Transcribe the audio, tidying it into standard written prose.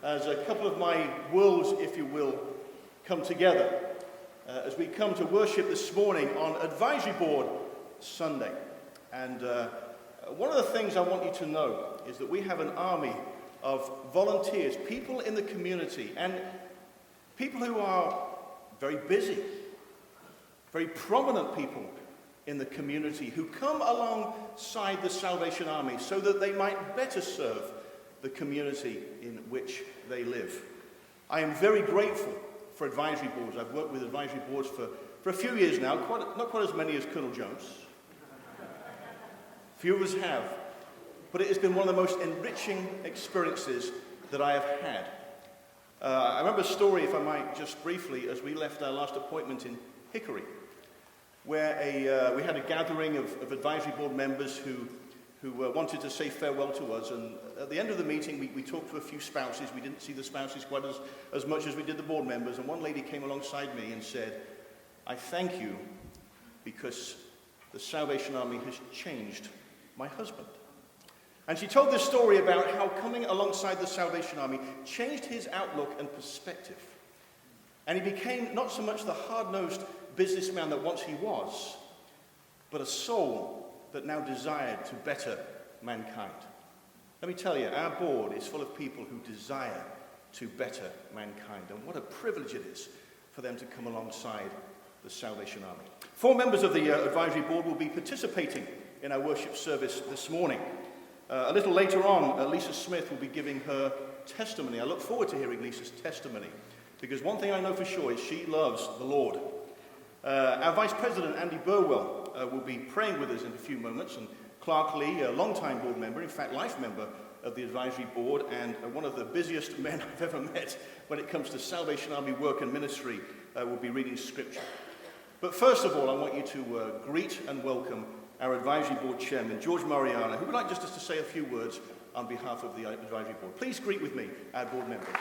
as a couple of my worlds, if you will, come together as we come to worship this morning on Advisory Board Sunday. And one of the things I want you to know is that we have an army of volunteers, people in the community, and people who are very busy, very prominent people in the community who come alongside the Salvation Army so that they might better serve the community in which they live. I am very grateful for advisory boards. I've worked with advisory boards for a few years now, not quite as many as Colonel Jones. Few of us have. But it has been one of the most enriching experiences that I have had. I remember a story, if I might just briefly, as we left our last appointment in Hickory, where we had a gathering of advisory board members who wanted to say farewell to us. And at the end of the meeting, we talked to a few spouses. We didn't see the spouses quite as much as we did the board members. And one lady came alongside me and said, "I thank you because the Salvation Army has changed my husband." And she told this story about how coming alongside the Salvation Army changed his outlook and perspective. And he became not so much the hard-nosed businessman that once he was, but a soul that now desired to better mankind. Let me tell you, our board is full of people who desire to better mankind. And what a privilege it is for them to come alongside the Salvation Army. 4 members of the advisory board will be participating in our worship service this morning. A little later on, Lisa Smith will be giving her testimony. I look forward to hearing Lisa's testimony, because one thing I know for sure is she loves the Lord. Our Vice President, Andy Burwell, will be praying with us in a few moments, and Clark Lee, a long-time board member, in fact, life member of the advisory board, and one of the busiest men I've ever met when it comes to Salvation Army work and ministry, will be reading Scripture. But first of all, I want you to greet and welcome our advisory board chairman, George Mariana, who would like just to say a few words on behalf of the advisory board. Please greet with me our board members.